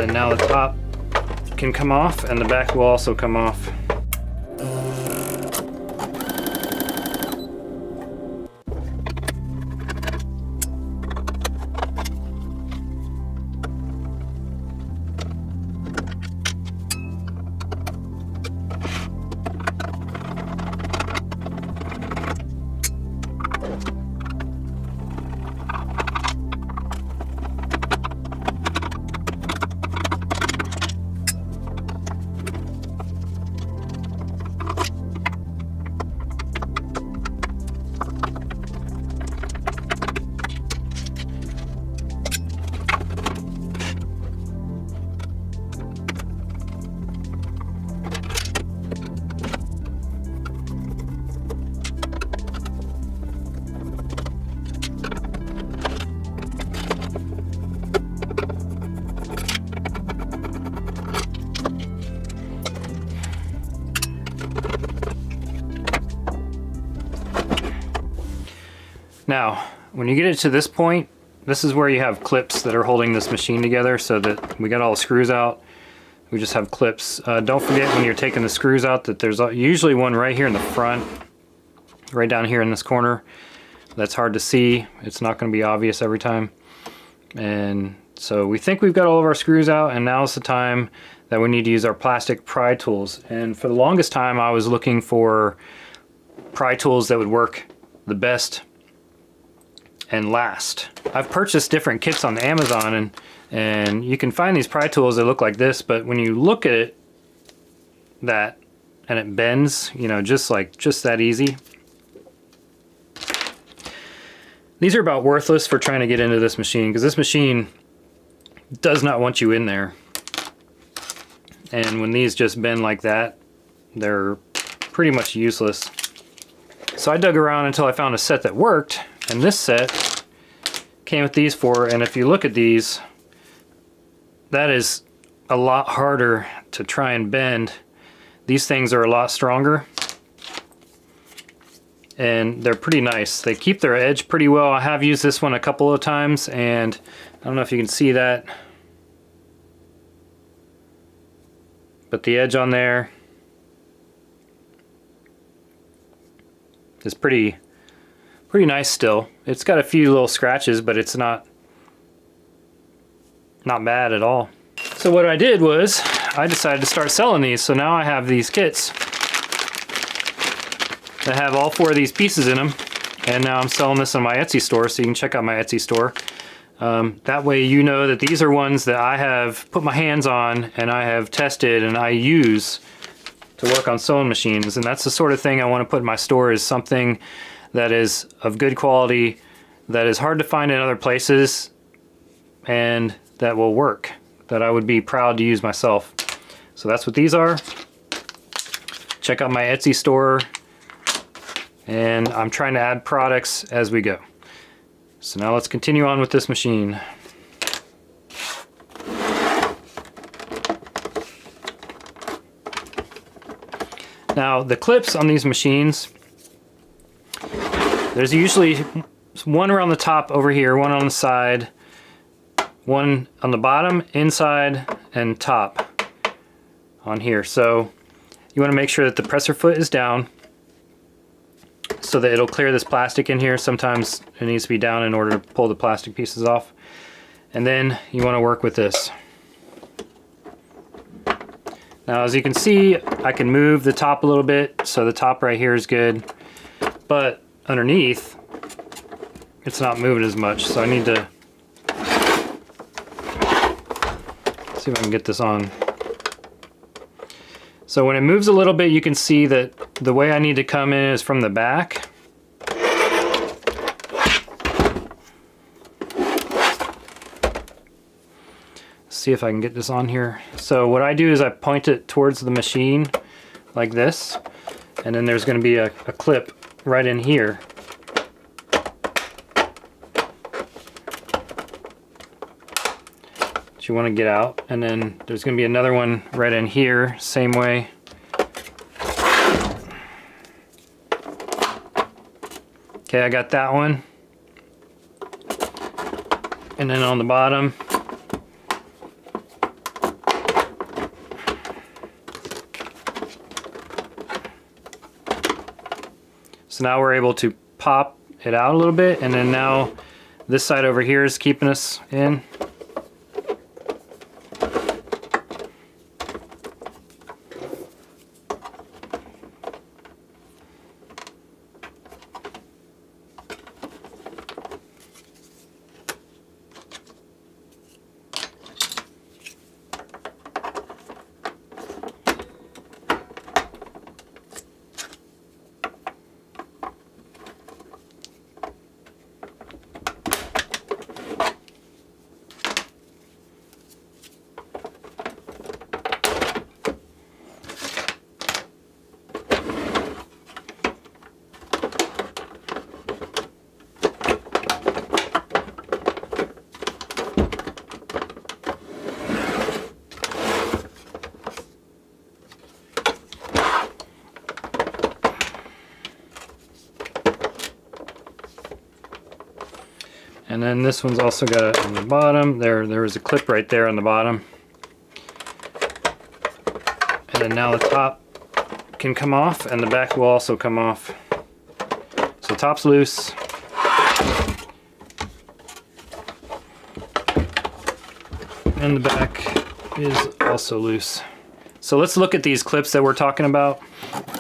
then now the top can come off and the back will also come off. Now, when you get it to this point, this is where you have clips that are holding this machine together, so that we got all the screws out. We just have clips. Don't forget when you're taking the screws out that there's usually one right here in the front, right down here in this corner. That's hard to see. It's not going to be obvious every time. And so we think we've got all of our screws out, and now's the time that we need to use our plastic pry tools. And for the longest time I was looking for pry tools that would work the best and last. I've purchased different kits on Amazon, and you can find these pry tools that look like this, but when you look at it, and it bends, you know, just that easy. These are about worthless for trying to get into this machine, because this machine does not want you in there. And when these just bend like that, they're pretty much useless. So I dug around until I found a set that worked, and this set came with these four, and if you look at these, that is a lot harder to try and bend. These things are a lot stronger, and they're pretty nice. They keep their edge pretty well. I have used this one a couple of times, and I don't know if you can see that, but the edge on there is pretty nice still. It's got a few little scratches, but it's not bad at all. So what I did was I decided to start selling these. So now I have these kits that have all four of these pieces in them, and now I'm selling this on my Etsy store, so you can check out my Etsy store. That way you know that these are ones that I have put my hands on and I have tested and I use to work on sewing machines. And that's the sort of thing I want to put in my store, is something that is of good quality, that is hard to find in other places, and that will work, that I would be proud to use myself. So that's what these are. Check out my Etsy store, and I'm trying to add products as we go. So now let's continue on with this machine. Now the clips on these machines, there's usually one around the top over here, one on the side, one on the bottom, inside, and top on here. So you want to make sure that the presser foot is down so that it'll clear this plastic in here. Sometimes it needs to be down in order to pull the plastic pieces off. And then you want to work with this. Now as you can see, I can move the top a little bit, so the top right here is good, but underneath it's not moving as much, so I need to see if I can get this on. So when it moves a little bit, you can see that the way I need to come in is from the back. See if I can get this on here. So what I do is I point it towards the machine like this, and then there's going to be a clip right in here. That you want to get out, and then there's going to be another one right in here, same way. Okay, I got that one. And then on the bottom, So now we're able to pop it out a little bit, and then now this side over here is keeping us in. And then this one's also got it on the bottom. There was a clip right there on the bottom. And then now the top can come off, and the back will also come off. So top's loose. And the back is also loose. So let's look at these clips that we're talking about.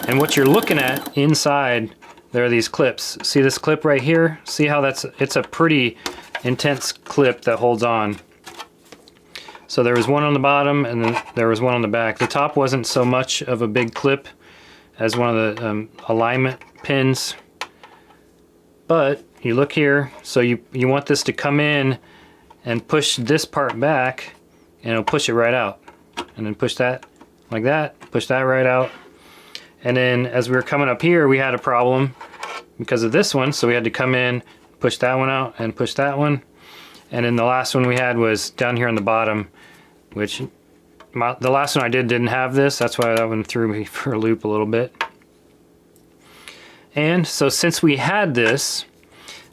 And what you're looking at inside, there are these clips. See this clip right here? See how it's a pretty intense clip that holds on. So there was one on the bottom, and then there was one on the back. The top wasn't so much of a big clip as one of the alignment pins. But you look here, so you want this to come in and push this part back, and it'll push it right out. And then push that like that, push that right out. And then as we were coming up here, we had a problem because of this one, so we had to come in, push that one out, and push that one. And then the last one we had was down here on the bottom, which the last one I didn't have this. That's why that one threw me for a loop a little bit. And so since we had this,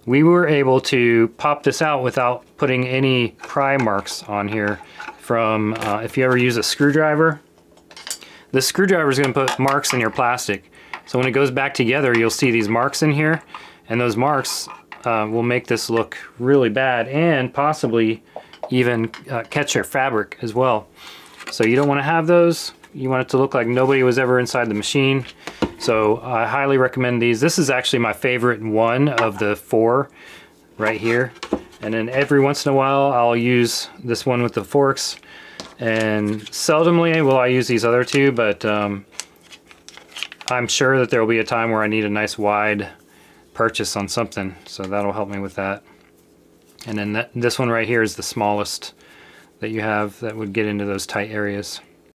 we were able to pop this out without putting any pry marks on here from, if you ever use a screwdriver, the screwdriver is going to put marks in your plastic. So when it goes back together, you'll see these marks in here, and those marks will make this look really bad and possibly even catch your fabric as well. So you don't want to have those. You want it to look like nobody was ever inside the machine. So I highly recommend these. This is actually my favorite one of the 4 right here. And then every once in a while I'll use this one with the forks, and seldomly will I use these other 2, but I'm sure that there will be a time where I need a nice wide purchase on something, so that'll help me with that. And then this one right here is the smallest that you have that would get into those tight areas.